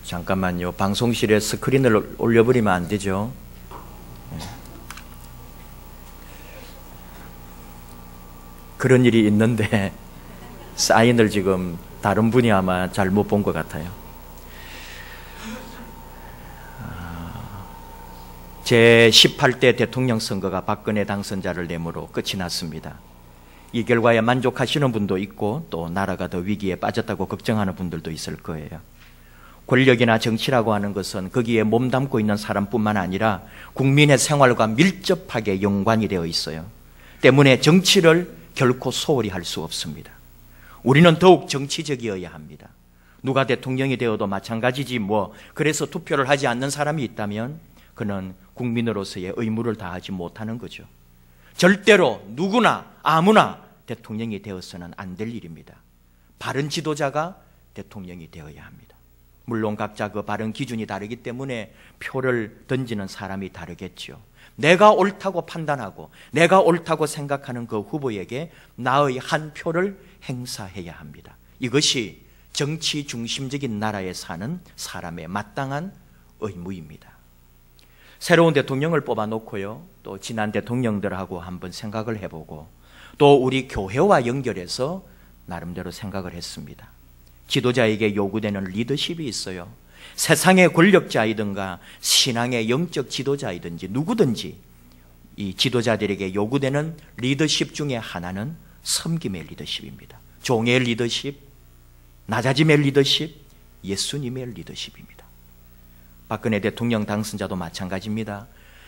잠깐만요. 방송실에 스크린을 올려버리면 안 되죠. 그런 일이 있는데 사인을 지금 다른 분이 아마 잘못 본 것 같아요. 제18대 대통령 선거가 박근혜 당선자를 내므로 끝이 났습니다. 이 결과에 만족하시는 분도 있고 또 나라가 더 위기에 빠졌다고 걱정하는 분들도 있을 거예요. 권력이나 정치라고 하는 것은 거기에 몸담고 있는 사람뿐만 아니라 국민의 생활과 밀접하게 연관이 되어 있어요. 때문에 정치를 결코 소홀히 할 수 없습니다. 우리는 더욱 정치적이어야 합니다. 누가 대통령이 되어도 마찬가지지 뭐. 그래서 투표를 하지 않는 사람이 있다면 그는 국민으로서의 의무를 다하지 못하는 거죠. 절대로 누구나 아무나 대통령이 되어서는 안 될 일입니다. 바른 지도자가 대통령이 되어야 합니다. 물론 각자 그 바른 기준이 다르기 때문에 표를 던지는 사람이 다르겠죠. 내가 옳다고 판단하고 내가 옳다고 생각하는 그 후보에게 나의 한 표를 행사해야 합니다. 이것이 정치 중심적인 나라에 사는 사람의 마땅한 의무입니다. 새로운 대통령을 뽑아놓고요, 또 지난 대통령들하고 한번 생각을 해보고 또 우리 교회와 연결해서 나름대로 생각을 했습니다. 지도자에게 요구되는 리더십이 있어요. 세상의 권력자이든가 신앙의 영적 지도자이든지 누구든지 이 지도자들에게 요구되는 리더십 중에 하나는 섬김의 리더십입니다. 종의 리더십, 낮아짐의 리더십, 예수님의 리더십입니다. 박근혜 대통령 당선자도 마찬가지입니다.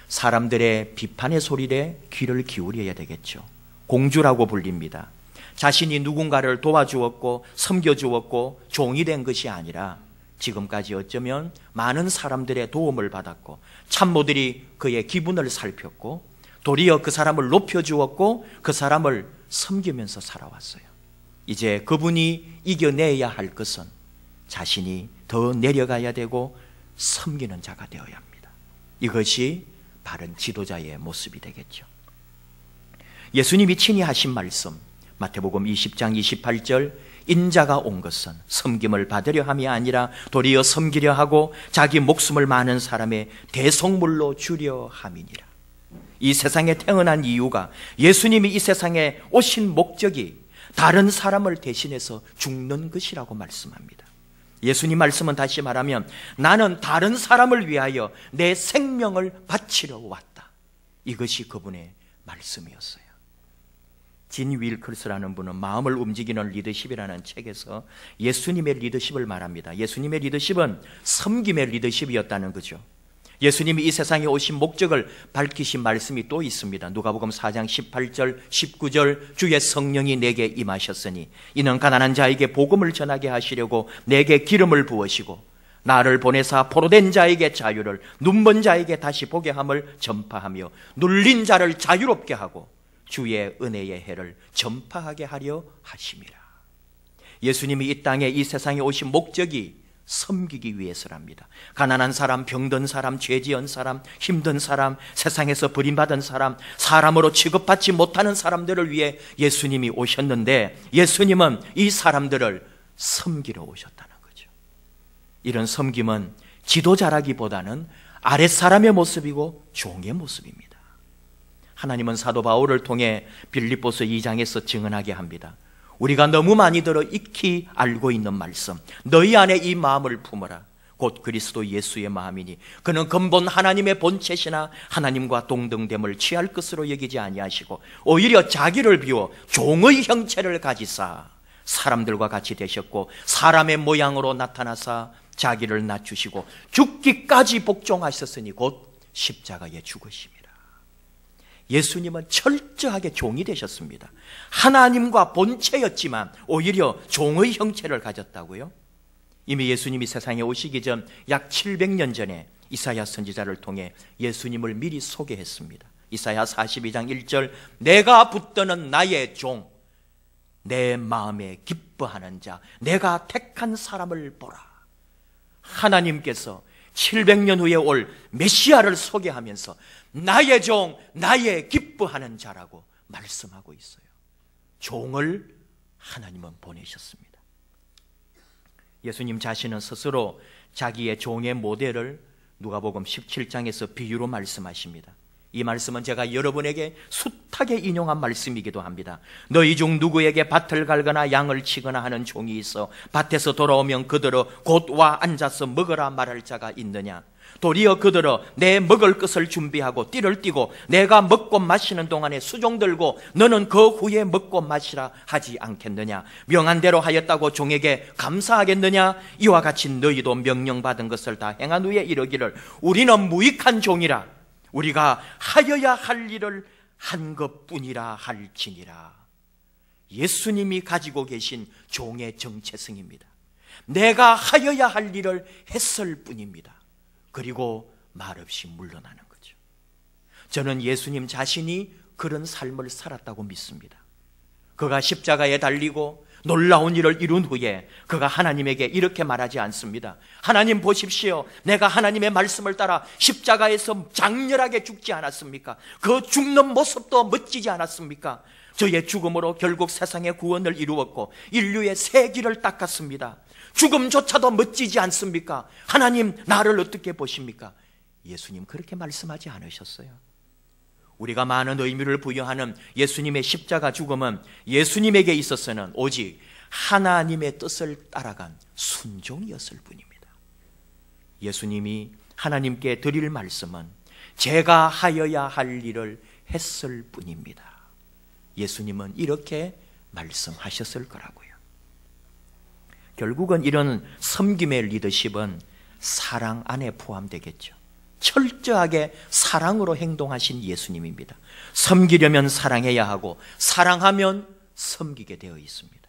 사람들의 비판의 소리에 귀를 기울여야 되겠죠. 공주라고 불립니다. 자신이 누군가를 도와주었고 섬겨주었고 종이 된 것이 아니라 지금까지 어쩌면 많은 사람들의 도움을 받았고 참모들이 그의 기분을 살폈고 도리어 그 사람을 높여주었고 그 사람을 섬기면서 살아왔어요. 이제 그분이 이겨내야 할 것은 자신이 더 내려가야 되고 섬기는 자가 되어야 합니다. 이것이 바른 지도자의 모습이 되겠죠. 예수님이 친히 하신 말씀 마태복음 20장 28절 인자가 온 것은 섬김을 받으려 함이 아니라 도리어 섬기려 하고 자기 목숨을 많은 사람의 대속물로 주려 함이니라. 이 세상에 태어난 이유가 예수님이 이 세상에 오신 목적이 다른 사람을 대신해서 죽는 것이라고 말씀합니다. 예수님 말씀은 다시 말하면 나는 다른 사람을 위하여 내 생명을 바치려 왔다. 이것이 그분의 말씀이었어요. 진 윌클스라는 분은 마음을 움직이는 리더십이라는 책에서 예수님의 리더십을 말합니다. 예수님의 리더십은 섬김의 리더십이었다는 거죠. 예수님이 이 세상에 오신 목적을 밝히신 말씀이 또 있습니다. 누가복음 4장 18절 19절 주의 성령이 내게 임하셨으니 이는 가난한 자에게 복음을 전하게 하시려고 내게 기름을 부으시고 나를 보내사 포로된 자에게 자유를 눈먼 자에게 다시 보게 함을 전파하며 눌린 자를 자유롭게 하고 주의 은혜의 해를 전파하게 하려 하심이라. 예수님이 이 땅에 이 세상에 오신 목적이 섬기기 위해서랍니다. 가난한 사람, 병든 사람, 죄지은 사람, 힘든 사람, 세상에서 버림받은 사람, 사람으로 취급받지 못하는 사람들을 위해 예수님이 오셨는데 예수님은 이 사람들을 섬기러 오셨다는 거죠. 이런 섬김은 지도자라기보다는 아랫사람의 모습이고 종의 모습입니다. 하나님은 사도 바울을 통해 빌립보서 2장에서 증언하게 합니다. 우리가 너무 많이 들어 익히 알고 있는 말씀, 너희 안에 이 마음을 품어라. 곧 그리스도 예수의 마음이니 그는 근본 하나님의 본체시나 하나님과 동등됨을 취할 것으로 여기지 아니하시고 오히려 자기를 비워 종의 형체를 가지사 사람들과 같이 되셨고 사람의 모양으로 나타나사 자기를 낮추시고 죽기까지 복종하셨으니 곧 십자가에 죽으심이라. 예수님은 철저하게 종이 되셨습니다. 하나님과 본체였지만 오히려 종의 형체를 가졌다고요? 이미 예수님이 세상에 오시기 전 약 700년 전에 이사야 선지자를 통해 예수님을 미리 소개했습니다. 이사야 42장 1절 내가 붙드는 나의 종, 내 마음에 기뻐하는 자, 내가 택한 사람을 보라. 하나님께서 700년 후에 올 메시아를 소개하면서 나의 종, 나의 기뻐하는 자라고 말씀하고 있어요. 종을 하나님은 보내셨습니다. 예수님 자신은 스스로 자기의 종의 모델을 누가복음 17장에서 비유로 말씀하십니다. 이 말씀은 제가 여러분에게 숱하게 인용한 말씀이기도 합니다. 너희 중 누구에게 밭을 갈거나 양을 치거나 하는 종이 있어 밭에서 돌아오면 그들어 곧 와 앉아서 먹으라 말할 자가 있느냐? 도리어 그들어 내 먹을 것을 준비하고 띠를 띠고 내가 먹고 마시는 동안에 수종 들고 너는 그 후에 먹고 마시라 하지 않겠느냐? 명한 대로 하였다고 종에게 감사하겠느냐? 이와 같이 너희도 명령받은 것을 다 행한 후에 이르기를 우리는 무익한 종이라 우리가 하여야 할 일을 한 것뿐이라 할지니라. 예수님이 가지고 계신 종의 정체성입니다. 내가 하여야 할 일을 했을 뿐입니다. 그리고 말없이 물러나는 거죠. 저는 예수님 자신이 그런 삶을 살았다고 믿습니다. 그가 십자가에 달리고 놀라운 일을 이룬 후에 그가 하나님에게 이렇게 말하지 않습니다. 하나님 보십시오. 내가 하나님의 말씀을 따라 십자가에서 장렬하게 죽지 않았습니까? 그 죽는 모습도 멋지지 않았습니까? 저의 죽음으로 결국 세상의 구원을 이루었고 인류의 새 길을 닦았습니다. 죽음조차도 멋지지 않습니까? 하나님 나를 어떻게 보십니까? 예수님 그렇게 말씀하지 않으셨어요. 우리가 많은 의미를 부여하는 예수님의 십자가 죽음은 예수님에게 있어서는 오직 하나님의 뜻을 따라간 순종이었을 뿐입니다. 예수님이 하나님께 드릴 말씀은 제가 하여야 할 일을 했을 뿐입니다. 예수님은 이렇게 말씀하셨을 거라고요. 결국은 이런 섬김의 리더십은 사랑 안에 포함되겠죠. 철저하게 사랑으로 행동하신 예수님입니다. 섬기려면 사랑해야 하고 사랑하면 섬기게 되어 있습니다.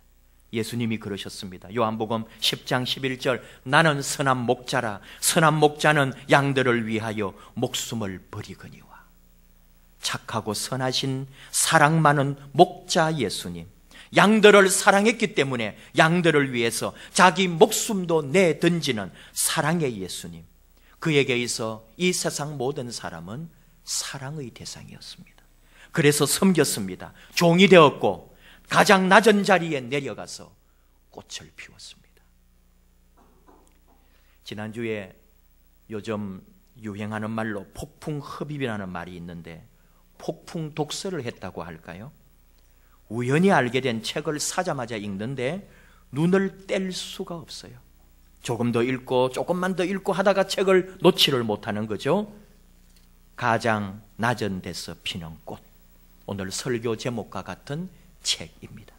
예수님이 그러셨습니다. 요한복음 10장 11절 나는 선한 목자라 선한 목자는 양들을 위하여 목숨을 버리거니와. 착하고 선하신 사랑 많은 목자 예수님, 양들을 사랑했기 때문에 양들을 위해서 자기 목숨도 내던지는 사랑의 예수님, 그에게 있어 이 세상 모든 사람은 사랑의 대상이었습니다. 그래서 섬겼습니다. 종이 되었고 가장 낮은 자리에 내려가서 꽃을 피웠습니다. 지난주에 요즘 유행하는 말로 폭풍 흡입이라는 말이 있는데 폭풍 독서를 했다고 할까요? 우연히 알게 된 책을 사자마자 읽는데 눈을 뗄 수가 없어요. 조금 더 읽고 조금만 더 읽고 하다가 책을 놓지를 못하는 거죠. 가장 낮은 데서 피는 꽃. 오늘 설교 제목과 같은 책입니다.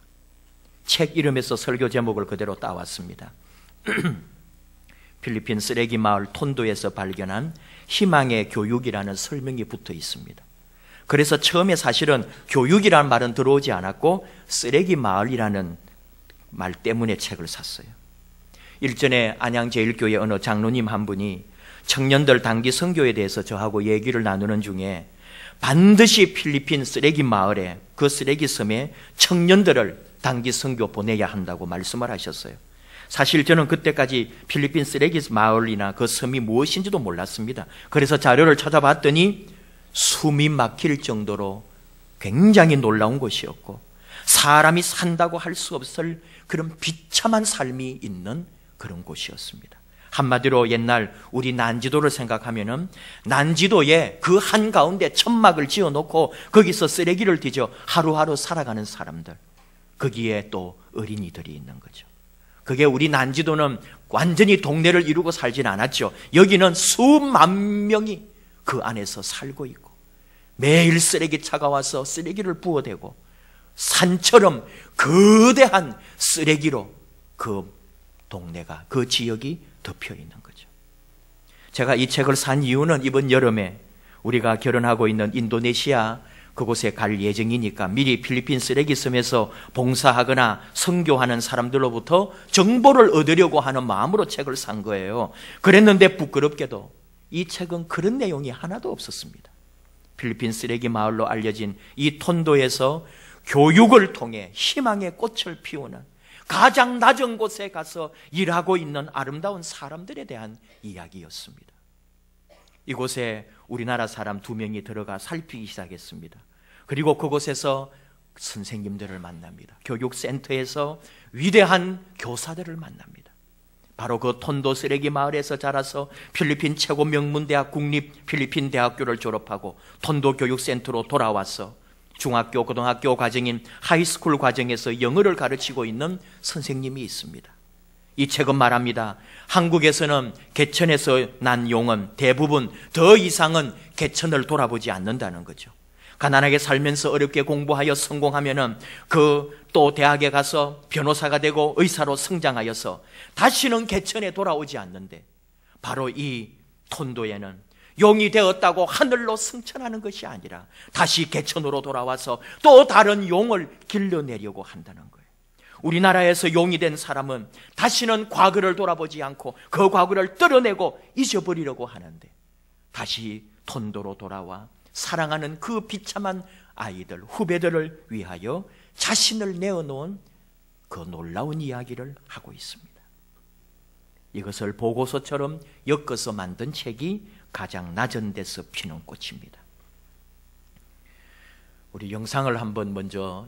책 이름에서 설교 제목을 그대로 따왔습니다. 필리핀 쓰레기 마을 톤도에서 발견한 희망의 교육이라는 설명이 붙어 있습니다. 그래서 처음에 사실은 교육이라는 말은 들어오지 않았고 쓰레기 마을이라는 말 때문에 책을 샀어요. 일전에 안양제일교회 어느 장로님 한 분이 청년들 단기 선교에 대해서 저하고 얘기를 나누는 중에 반드시 필리핀 쓰레기 마을에 그 쓰레기 섬에 청년들을 단기 선교 보내야 한다고 말씀을 하셨어요. 사실 저는 그때까지 필리핀 쓰레기 마을이나 그 섬이 무엇인지도 몰랐습니다. 그래서 자료를 찾아봤더니 숨이 막힐 정도로 굉장히 놀라운 곳이었고 사람이 산다고 할 수 없을 그런 비참한 삶이 있는 그런 곳이었습니다. 한마디로 옛날 우리 난지도를 생각하면은 난지도에 그 한가운데 천막을 지어놓고 거기서 쓰레기를 뒤져 하루하루 살아가는 사람들, 거기에 또 어린이들이 있는 거죠. 그게 우리 난지도는 완전히 동네를 이루고 살진 않았죠. 여기는 수만 명이 그 안에서 살고 있고 매일 쓰레기차가 와서 쓰레기를 부어대고 산처럼 거대한 쓰레기로 그 동네가, 그 지역이 덮여 있는 거죠. 제가 이 책을 산 이유는 이번 여름에 우리가 결혼하고 있는 인도네시아 그곳에 갈 예정이니까 미리 필리핀 쓰레기 섬에서 봉사하거나 선교하는 사람들로부터 정보를 얻으려고 하는 마음으로 책을 산 거예요. 그랬는데 부끄럽게도 이 책은 그런 내용이 하나도 없었습니다. 필리핀 쓰레기 마을로 알려진 이 톤도에서 교육을 통해 희망의 꽃을 피우는 가장 낮은 곳에 가서 일하고 있는 아름다운 사람들에 대한 이야기였습니다. 이곳에 우리나라 사람 2명이 들어가 살피기 시작했습니다. 그리고 그곳에서 선생님들을 만납니다. 교육센터에서 위대한 교사들을 만납니다. 바로 그 톤도 쓰레기 마을에서 자라서 필리핀 최고 명문대학 국립 필리핀 대학교를 졸업하고 톤도 교육센터로 돌아와서 중학교, 고등학교 과정인 하이스쿨 과정에서 영어를 가르치고 있는 선생님이 있습니다. 이 책은 말합니다. 한국에서는 개천에서 난 용은 대부분 더 이상은 개천을 돌아보지 않는다는 거죠. 가난하게 살면서 어렵게 공부하여 성공하면은 또 대학에 가서 변호사가 되고 의사로 성장하여서 다시는 개천에 돌아오지 않는데, 바로 이 톤도에는 용이 되었다고 하늘로 승천하는 것이 아니라 다시 개천으로 돌아와서 또 다른 용을 길러내려고 한다는 거예요. 우리나라에서 용이 된 사람은 다시는 과거를 돌아보지 않고 그 과거를 뜯어내고 잊어버리려고 하는데, 다시 톤도로 돌아와 사랑하는 그 비참한 아이들, 후배들을 위하여 자신을 내어놓은 그 놀라운 이야기를 하고 있습니다. 이것을 보고서처럼 엮어서 만든 책이 가장 낮은 데서 피는 꽃입니다. 우리 영상을 한번 먼저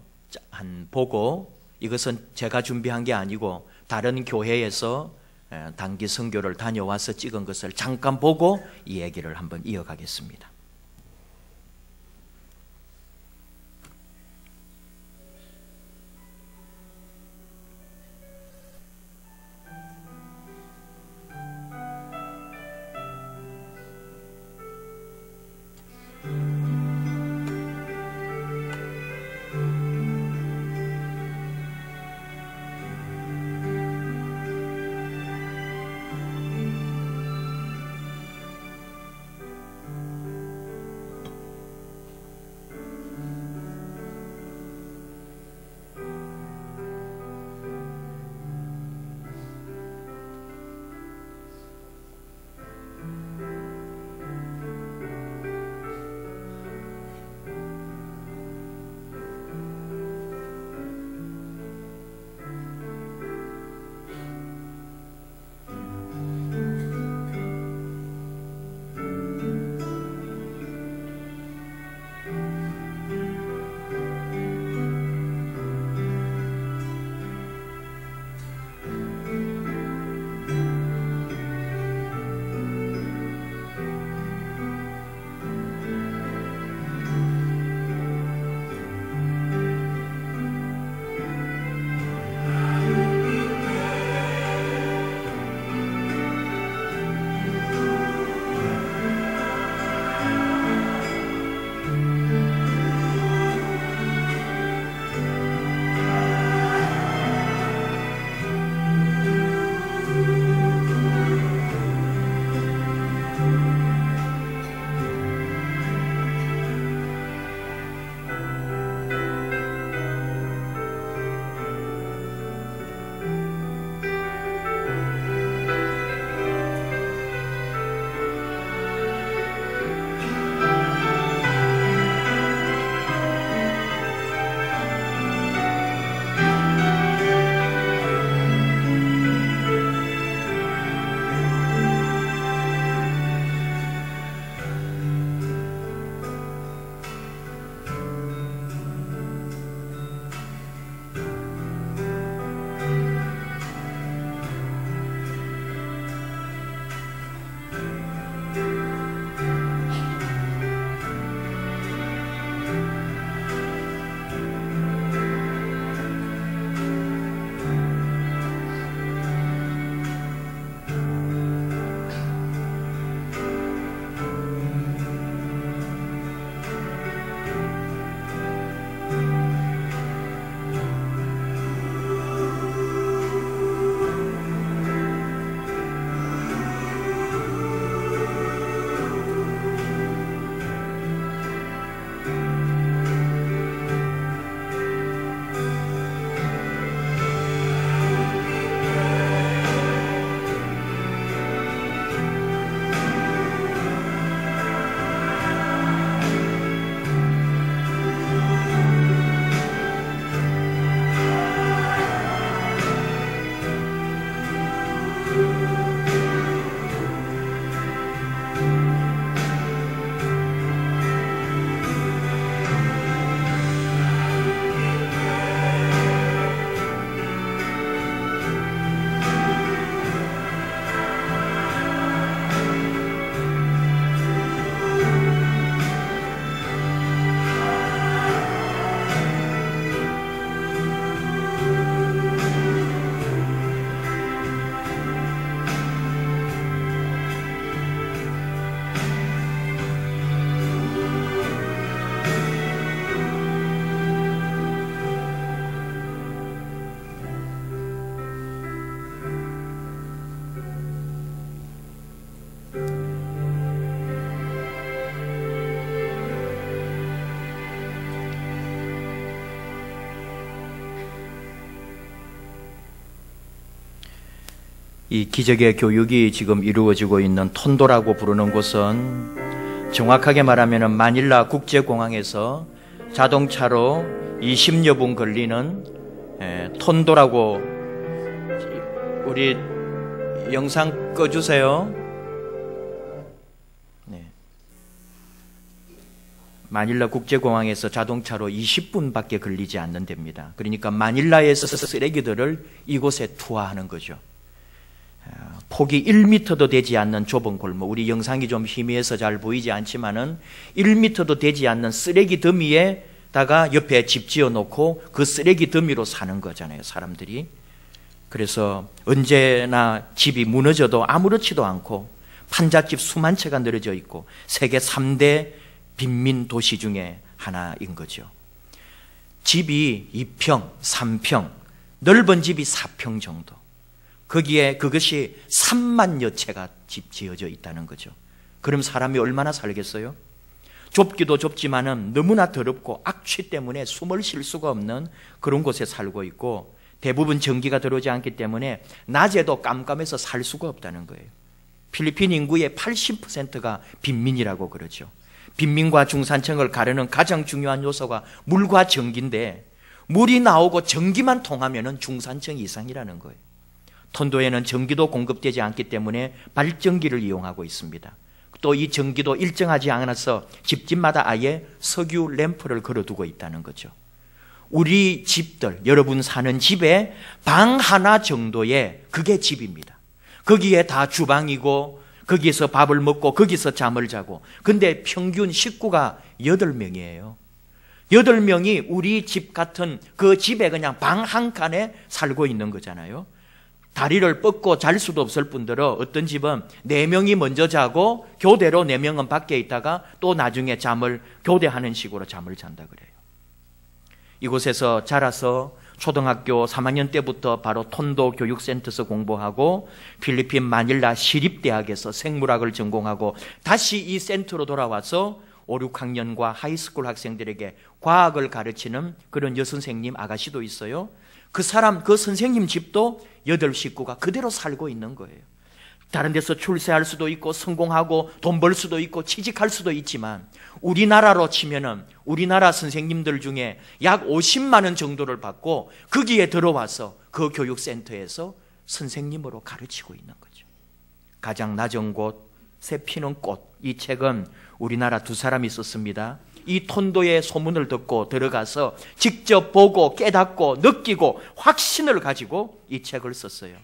보고, 이것은 제가 준비한 게 아니고 다른 교회에서 단기 선교를 다녀와서 찍은 것을 잠깐 보고 이 얘기를 한번 이어가겠습니다. 이 기적의 교육이 지금 이루어지고 있는 톤도라고 부르는 곳은 정확하게 말하면 마닐라 국제공항에서 자동차로 20여 분 걸리는 톤도라고. 우리 영상 꺼주세요. 네. 마닐라 국제공항에서 자동차로 20분밖에 걸리지 않는 데입니다. 그러니까 마닐라에서 쓰레기들을 이곳에 투하하는 거죠. 폭이 1m도 되지 않는 좁은 골목, 우리 영상이 좀 희미해서 잘 보이지 않지만은 1m도 되지 않는 쓰레기 더미에다가 옆에 집 지어놓고 그 쓰레기 더미로 사는 거잖아요, 사람들이. 그래서 언제나 집이 무너져도 아무렇지도 않고 판잣집 수만 채가 늘어져 있고 세계 3대 빈민 도시 중에 하나인 거죠. 집이 2평, 3평, 넓은 집이 4평 정도. 거기에 그것이 3만여 채가 집 지어져 있다는 거죠. 그럼 사람이 얼마나 살겠어요? 좁기도 좁지만은 너무나 더럽고 악취 때문에 숨을 쉴 수가 없는 그런 곳에 살고 있고, 대부분 전기가 들어오지 않기 때문에 낮에도 깜깜해서 살 수가 없다는 거예요. 필리핀 인구의 80%가 빈민이라고 그러죠. 빈민과 중산층을 가르는 가장 중요한 요소가 물과 전기인데, 물이 나오고 전기만 통하면은 중산층 이상이라는 거예요. 톤도에는 전기도 공급되지 않기 때문에 발전기를 이용하고 있습니다. 또 이 전기도 일정하지 않아서 집집마다 아예 석유 램프를 걸어두고 있다는 거죠. 우리 집들, 여러분 사는 집에 방 하나 정도의 그게 집입니다. 거기에 다 주방이고 거기에서 밥을 먹고 거기서 잠을 자고. 근데 평균 식구가 8명이에요. 8명이 우리 집 같은 그 집에 그냥 방 한 칸에 살고 있는 거잖아요. 다리를 뻗고 잘 수도 없을 뿐더러 어떤 집은 4명이 먼저 자고 교대로 4명은 밖에 있다가 또 나중에 잠을 교대하는 식으로 잠을 잔다 그래요. 이곳에서 자라서 초등학교 3학년 때부터 바로 톤도 교육센터에서 공부하고 필리핀 마닐라 시립대학에서 생물학을 전공하고 다시 이 센터로 돌아와서 5, 6학년과 하이스쿨 학생들에게 과학을 가르치는 그런 여선생님 아가씨도 있어요. 그 선생님 집도 8식구가 그대로 살고 있는 거예요. 다른 데서 출세할 수도 있고 성공하고 돈 벌 수도 있고 취직할 수도 있지만 우리나라로 치면은 우리나라 선생님들 중에 약 50만 원 정도를 받고 거기에 들어와서 그 교육센터에서 선생님으로 가르치고 있는 거죠. 가장 낮은 곳, 새 피는 꽃. 이 책은 우리나라 2사람이 썼습니다. 이 톤도의 소문을 듣고 들어가서 직접 보고 깨닫고 느끼고 확신을 가지고 이 책을 썼어요.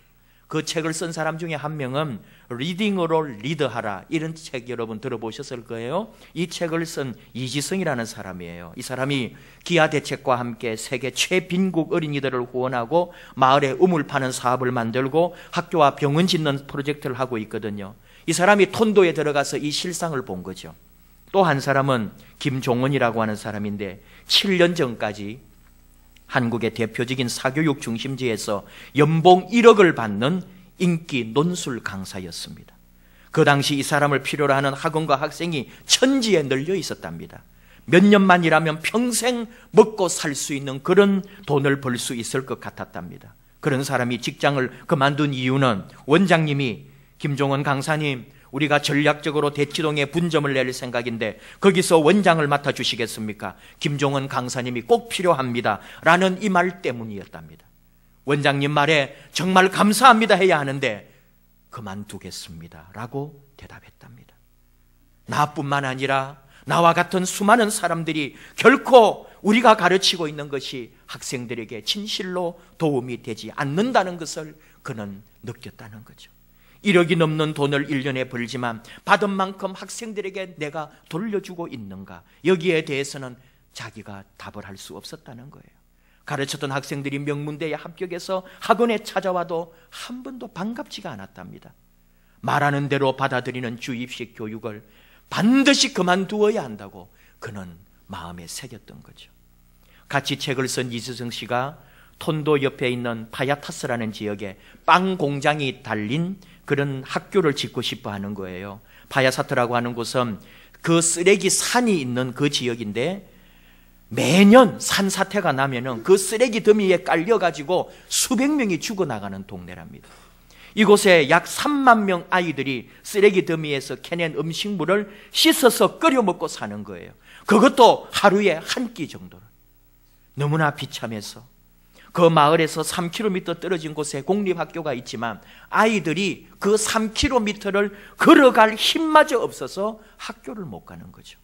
그 책을 쓴 사람 중에 한 명은 리딩으로 리드하라, 이런 책 여러분 들어보셨을 거예요. 이 책을 쓴 이지성이라는 사람이에요. 이 사람이 기아대책과 함께 세계 최빈국 어린이들을 후원하고 마을에 우물 파는 사업을 만들고 학교와 병원 짓는 프로젝트를 하고 있거든요. 이 사람이 톤도에 들어가서 이 실상을 본 거죠. 또 한 사람은 김종원이라고 하는 사람인데 7년 전까지 한국의 대표적인 사교육 중심지에서 연봉 1억을 받는 인기 논술 강사였습니다. 그 당시 이 사람을 필요로 하는 학원과 학생이 천지에 널려 있었답니다. 몇 년만 일하면 평생 먹고 살 수 있는 그런 돈을 벌 수 있을 것 같았답니다. 그런 사람이 직장을 그만둔 이유는 원장님이 김종원 강사님, 우리가 전략적으로 대치동에 분점을 낼 생각인데 거기서 원장을 맡아주시겠습니까? 김종원 강사님이 꼭 필요합니다 라는 이 말 때문이었답니다. 원장님 말에 정말 감사합니다 해야 하는데 그만두겠습니다 라고 대답했답니다. 나뿐만 아니라 나와 같은 수많은 사람들이 결코 우리가 가르치고 있는 것이 학생들에게 진실로 도움이 되지 않는다는 것을 그는 느꼈다는 거죠. 1억이 넘는 돈을 1년에 벌지만 받은 만큼 학생들에게 내가 돌려주고 있는가, 여기에 대해서는 자기가 답을 할 수 없었다는 거예요. 가르쳤던 학생들이 명문대에 합격해서 학원에 찾아와도 한 번도 반갑지가 않았답니다. 말하는 대로 받아들이는 주입식 교육을 반드시 그만두어야 한다고 그는 마음에 새겼던 거죠. 같이 책을 쓴 이수정 씨가 톤도 옆에 있는 파야타스라는 지역에 빵 공장이 달린 그런 학교를 짓고 싶어 하는 거예요. 파야사트라고 하는 곳은 그 쓰레기 산이 있는 그 지역인데 매년 산사태가 나면은 그 쓰레기 더미에 깔려가지고 수백 명이 죽어나가는 동네랍니다. 이곳에 약 3만 명 아이들이 쓰레기 더미에서 캐낸 음식물을 씻어서 끓여 먹고 사는 거예요. 그것도 하루에 한 끼 정도를. 너무나 비참해서 그 마을에서 3km 떨어진 곳에 공립학교가 있지만 아이들이 그 3km를 걸어갈 힘마저 없어서 학교를 못 가는 거죠.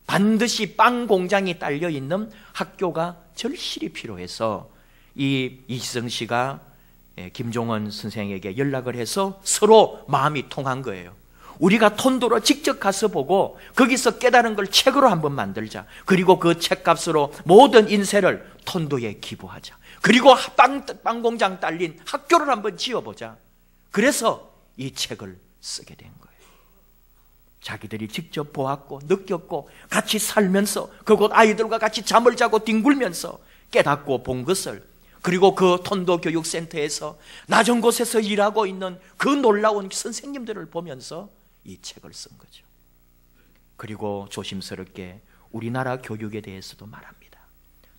반드시 빵 공장이 딸려 있는 학교가 절실히 필요해서 이희성 씨가 김종원 선생에게 연락을 해서 서로 마음이 통한 거예요. 우리가 톤도로 직접 가서 보고 거기서 깨달은 걸 책으로 한번 만들자. 그리고 그 책값으로 모든 인세를 톤도에 기부하자. 그리고 빵 공장 딸린 학교를 한번 지어보자. 그래서 이 책을 쓰게 된 거예요. 자기들이 직접 보았고 느꼈고 같이 살면서 그곳 아이들과 같이 잠을 자고 뒹굴면서 깨닫고 본 것을, 그리고 그 톤도 교육센터에서 낮은 곳에서 일하고 있는 그 놀라운 선생님들을 보면서 이 책을 쓴 거죠. 그리고 조심스럽게 우리나라 교육에 대해서도 말합니다.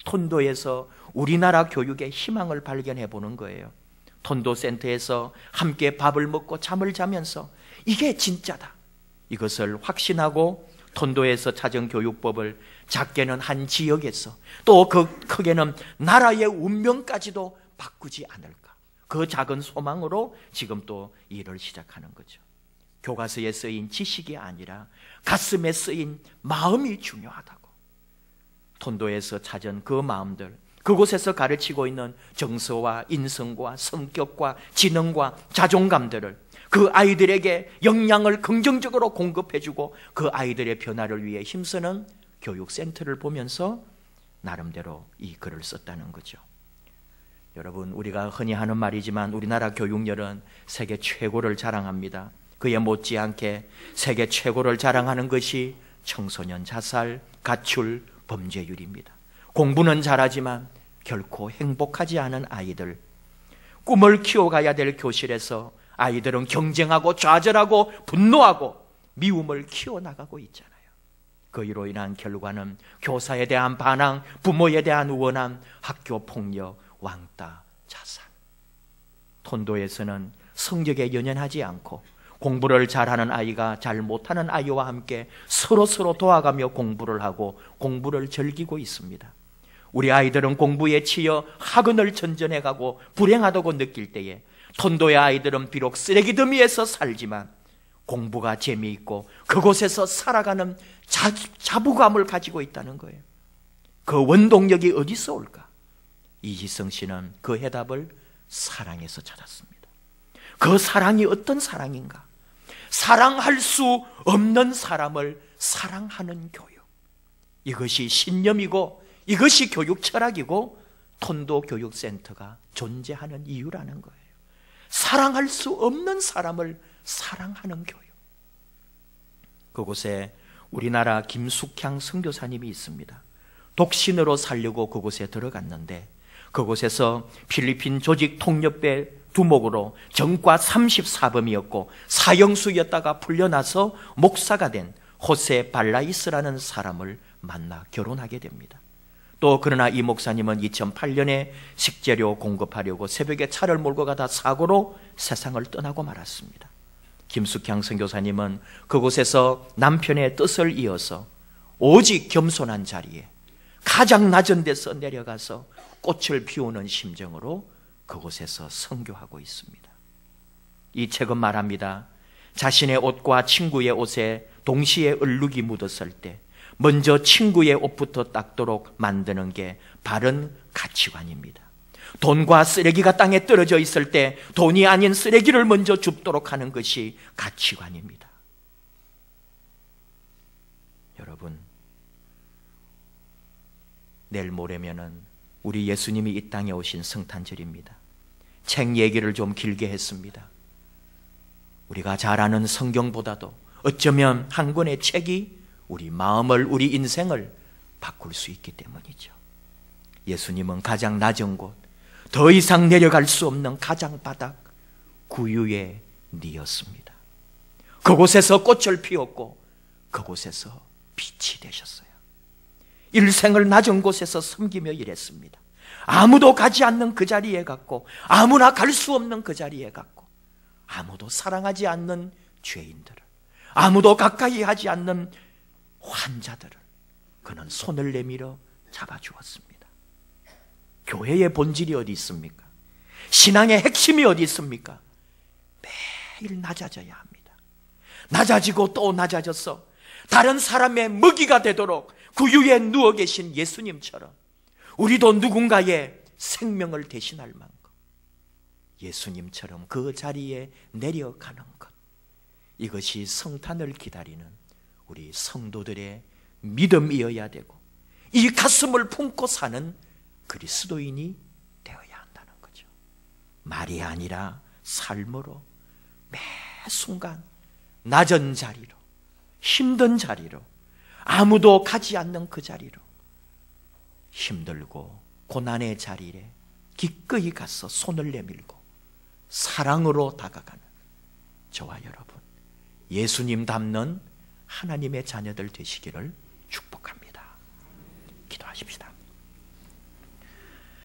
톤도에서 우리나라 교육의 희망을 발견해 보는 거예요. 톤도 센터에서 함께 밥을 먹고 잠을 자면서 이게 진짜다, 이것을 확신하고 톤도에서 찾은 교육법을 작게는 한 지역에서 또 그 크게는 나라의 운명까지도 바꾸지 않을까, 그 작은 소망으로 지금 또 일을 시작하는 거죠. 교과서에 쓰인 지식이 아니라 가슴에 쓰인 마음이 중요하다고. 톤도에서 찾은 그 마음들, 그곳에서 가르치고 있는 정서와 인성과 성격과 지능과 자존감들을 그 아이들에게 영향을 긍정적으로 공급해주고 그 아이들의 변화를 위해 힘쓰는 교육센터를 보면서 나름대로 이 글을 썼다는 거죠. 여러분, 우리가 흔히 하는 말이지만 우리나라 교육열은 세계 최고를 자랑합니다. 그에 못지않게 세계 최고를 자랑하는 것이 청소년 자살, 가출, 범죄율입니다. 공부는 잘하지만 결코 행복하지 않은 아이들, 꿈을 키워가야 될 교실에서 아이들은 경쟁하고 좌절하고 분노하고 미움을 키워나가고 있잖아요. 그로 인한 결과는 교사에 대한 반항, 부모에 대한 우원함, 학교 폭력, 왕따, 자살. 톤도에서는 성적에 연연하지 않고 공부를 잘하는 아이가 잘 못하는 아이와 함께 서로 도와가며 공부를 하고 공부를 즐기고 있습니다. 우리 아이들은 공부에 치여 학원을 전전해가고 불행하다고 느낄 때에 톤도의 아이들은 비록 쓰레기 더미에서 살지만 공부가 재미있고 그곳에서 살아가는 자부감을 가지고 있다는 거예요. 그 원동력이 어디서 올까? 이희성 씨는 그 해답을 사랑에서 찾았습니다. 그 사랑이 어떤 사랑인가? 사랑할 수 없는 사람을 사랑하는 교육. 이것이 신념이고 이것이 교육 철학이고 톤도 교육센터가 존재하는 이유라는 거예요. 사랑할 수 없는 사람을 사랑하는 교육. 그곳에 우리나라 김숙향 선교사님이 있습니다. 독신으로 살려고 그곳에 들어갔는데 그곳에서 필리핀 조직 통역배 두목으로 전과 34범이었고 사형수였다가 풀려나서 목사가 된 호세 발라이스라는 사람을 만나 결혼하게 됩니다. 또 그러나 이 목사님은 2008년에 식재료 공급하려고 새벽에 차를 몰고 가다 사고로 세상을 떠나고 말았습니다. 김숙향 선교사님은 그곳에서 남편의 뜻을 이어서 오직 겸손한 자리에 가장 낮은 데서 내려가서 꽃을 피우는 심정으로 그곳에서 선교하고 있습니다. 이 책은 말합니다. 자신의 옷과 친구의 옷에 동시에 얼룩이 묻었을 때 먼저 친구의 옷부터 닦도록 만드는 게 바른 가치관입니다. 돈과 쓰레기가 땅에 떨어져 있을 때 돈이 아닌 쓰레기를 먼저 줍도록 하는 것이 가치관입니다. 여러분, 내일 모레면은 우리 예수님이 이 땅에 오신 성탄절입니다. 책 얘기를 좀 길게 했습니다. 우리가 잘 아는 성경보다도 어쩌면 한 권의 책이 우리 마음을, 우리 인생을 바꿀 수 있기 때문이죠. 예수님은 가장 낮은 곳, 더 이상 내려갈 수 없는 가장 바닥, 구유의 니였습니다. 그곳에서 꽃을 피웠고 그곳에서 빛이 되셨어요. 일생을 낮은 곳에서 섬기며 일했습니다. 아무도 가지 않는 그 자리에 갔고 아무나 갈 수 없는 그 자리에 갔고 아무도 사랑하지 않는 죄인들을, 아무도 가까이 하지 않는 환자들을 그는 손을 내밀어 잡아주었습니다. 교회의 본질이 어디 있습니까? 신앙의 핵심이 어디 있습니까? 매일 낮아져야 합니다. 낮아지고 또 낮아져서 다른 사람의 먹이가 되도록 구유에 누워 계신 예수님처럼 우리도 누군가의 생명을 대신할 만큼 예수님처럼 그 자리에 내려가는 것, 이것이 성탄을 기다리는 우리 성도들의 믿음이어야 되고 이 가슴을 품고 사는 그리스도인이 되어야 한다는 거죠. 말이 아니라 삶으로 매 순간 낮은 자리로, 힘든 자리로, 아무도 가지 않는 그 자리로, 힘들고 고난의 자리에 기꺼이 가서 손을 내밀고 사랑으로 다가가는 저와 여러분, 예수님 닮는 하나님의 자녀들 되시기를 축복합니다. 기도하십시다.